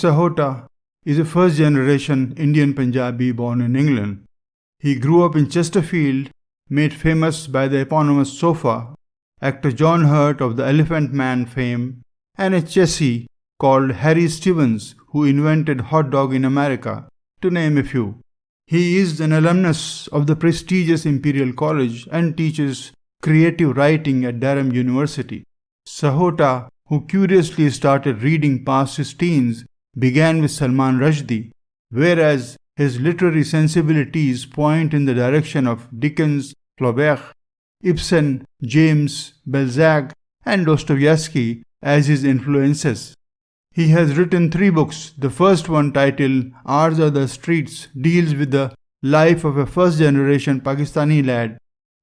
Sahota is a first-generation Indian Punjabi born in England. He grew up in Chesterfield, made famous by the eponymous sofa, actor John Hurt of the Elephant Man fame, and a chessy called Harry Stevens, who invented hot dog in America, to name a few. He is an alumnus of the prestigious Imperial College and teaches creative writing at Durham University. Sahota, who curiously started reading past his teens, began with Salman Rushdie, whereas his literary sensibilities point in the direction of Dickens, Flaubert, Ibsen, James, Balzac, and Dostoevsky as his influences. He has written 3 books. The first one, titled Ours Are the Streets, deals with the life of a first-generation Pakistani lad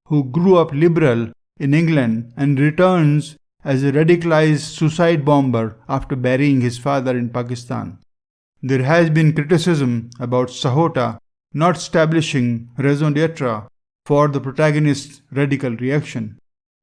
who grew up liberal in England and returns as a radicalized suicide bomber after burying his father in Pakistan. There has been criticism about Sahota not establishing raison d'etre for the protagonist's radical reaction.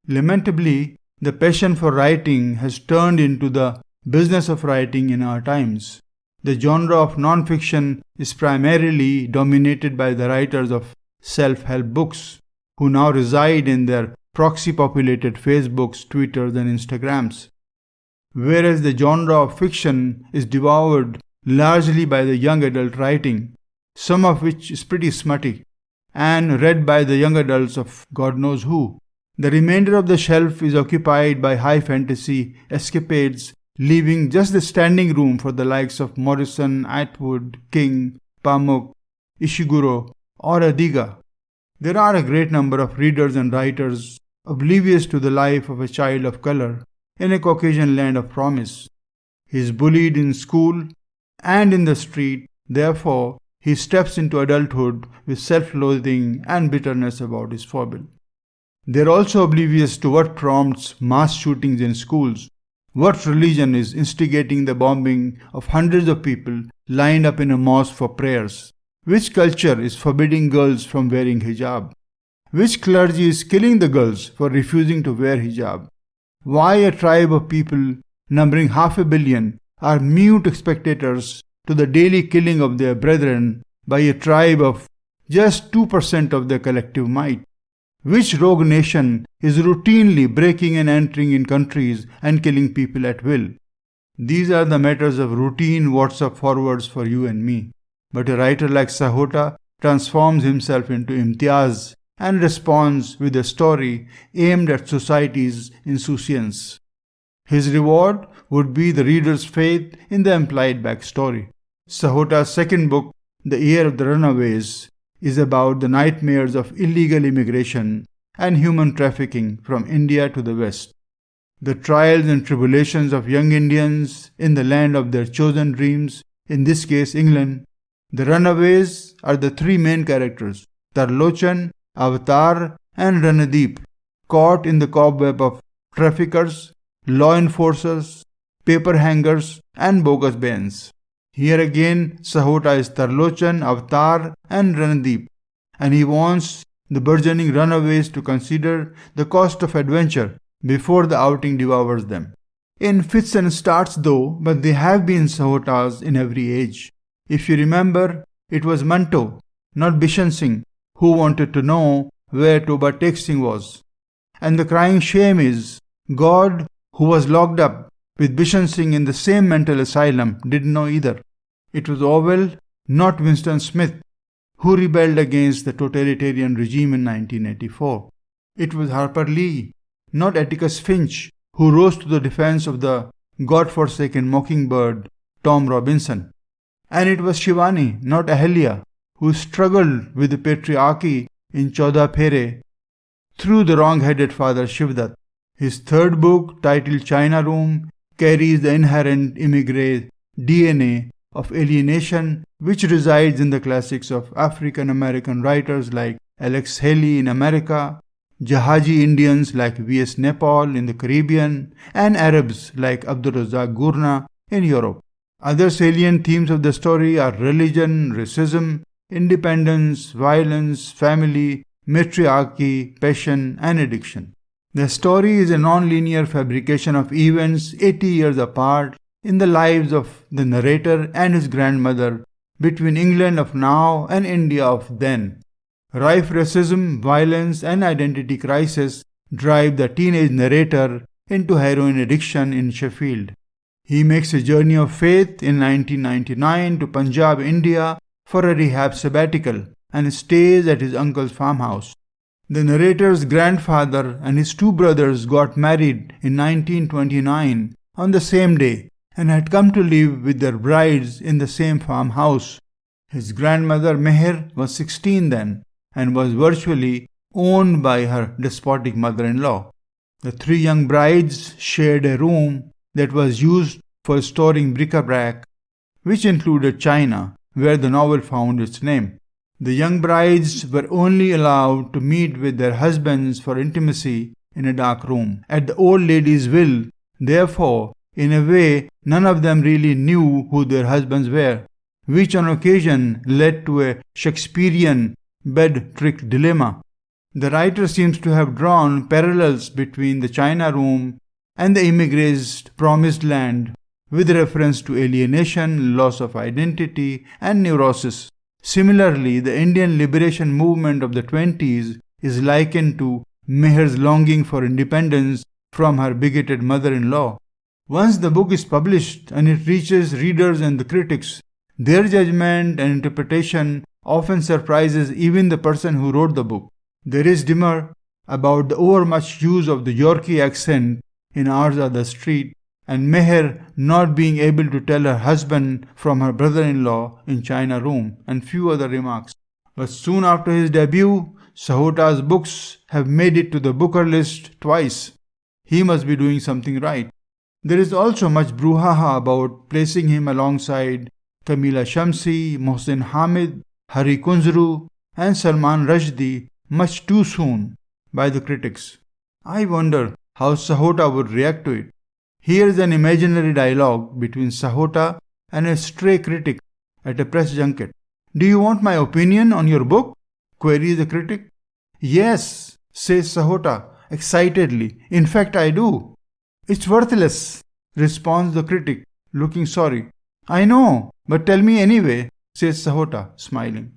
Lamentably, the passion for writing has turned into the business of writing in our times. The genre of non-fiction is primarily dominated by the writers of self-help books, who now reside in their proxy-populated Facebooks, Twitters, and Instagrams. Whereas the genre of fiction is devoured largely by the young adult writing, some of which is pretty smutty, and read by the young adults of God knows who. The remainder of the shelf is occupied by high fantasy escapades, leaving just the standing room for the likes of Morrison, Atwood, King, Pamuk, Ishiguro, or Adiga. There are a great number of readers and writers oblivious to the life of a child of color in a Caucasian land of promise. He is bullied in school and in the street, therefore he steps into adulthood with self-loathing and bitterness about his foible. They are also oblivious to what prompts mass shootings in schools, what religion is instigating the bombing of hundreds of people lined up in a mosque for prayers, which culture is forbidding girls from wearing hijab, which clergy is killing the girls for refusing to wear hijab, why a tribe of people numbering 500 million are mute spectators to the daily killing of their brethren by a tribe of just 2% of their collective might. Which rogue nation is routinely breaking and entering in countries and killing people at will? These are the matters of routine WhatsApp forwards for you and me. But a writer like Sahota transforms himself into Imtiaz and responds with a story aimed at society's insouciance. His reward would be the reader's faith in the implied backstory. Sahota's second book, The Year of the Runaways, is about the nightmares of illegal immigration and human trafficking from India to the West. The trials and tribulations of young Indians in the land of their chosen dreams, in this case England. The runaways are the 3 main characters, Tarlochan, Avatar, and Ranadeep, caught in the cobweb of traffickers, law enforcers, paper hangers, and bogus banes. Here again, Sahota is Tarlochan, Avatar, and Ranadeep, and he wants the burgeoning runaways to consider the cost of adventure before the outing devours them. In fits and starts though, but they have been Sahotas in every age. If you remember, it was Manto, not Bishan Singh, who wanted to know where Toba Tek Singh was. And the crying shame is, God, who was locked up with Bishan Singh in the same mental asylum, didn't know either. It was Orwell, not Winston Smith, who rebelled against the totalitarian regime in 1984. It was Harper Lee, not Atticus Finch, who rose to the defense of the God-forsaken mockingbird, Tom Robinson. And it was Shivani, not Ahalya, who struggled with the patriarchy in Chaudah Phere through the wrong-headed father Shivdat. His third book, titled China Room, carries the inherent immigrant DNA of alienation which resides in the classics of African American writers like Alex Haley in America, Jahaji Indians like V.S. Nepal in the Caribbean, and Arabs like Abdul Razak Gurna in Europe. Other salient themes of the story are religion, racism, independence, violence, family, matriarchy, passion, and addiction. The story is a non-linear fabrication of events 80 years apart in the lives of the narrator and his grandmother between England of now and India of then. Rife racism, violence, and identity crisis drive the teenage narrator into heroin addiction in Sheffield. He makes a journey of faith in 1999 to Punjab, India for a rehab sabbatical and stays at his uncle's farmhouse. The narrator's grandfather and his two brothers got married in 1929 on the same day and had come to live with their brides in the same farmhouse. His grandmother Meher was 16 then and was virtually owned by her despotic mother-in-law. The three young brides shared a room that was used for storing bric-a-brac, which included china, where the novel found its name. The young brides were only allowed to meet with their husbands for intimacy in a dark room, at the old lady's will. Therefore, in a way, none of them really knew who their husbands were, which on occasion led to a Shakespearean bed-trick dilemma. The writer seems to have drawn parallels between the China room and the immigrants' promised land with reference to alienation, loss of identity, and neurosis. Similarly, the Indian liberation movement of the 20s is likened to Meher's longing for independence from her bigoted mother-in-law. Once the book is published and it reaches readers and the critics, their judgment and interpretation often surprises even the person who wrote the book. There is dimmer about the overmuch use of the Yorkie accent in Ours Are the Street, and Meher not being able to tell her husband from her brother-in-law in China Room, and few other remarks. But soon after his debut, Sahota's books have made it to the Booker list twice. He must be doing something right. There is also much brouhaha about placing him alongside Kamila Shamsi, Mohsin Hamid, Hari Kunzru, and Salman Rushdie much too soon by the critics. I wonder how Sahota would react to it. Here's an imaginary dialogue between Sahota and a stray critic at a press junket. "Do you want my opinion on your book?" queries the critic. "Yes," says Sahota excitedly. "In fact, I do." "It's worthless," responds the critic, looking sorry. "I know, but tell me anyway," says Sahota, smiling.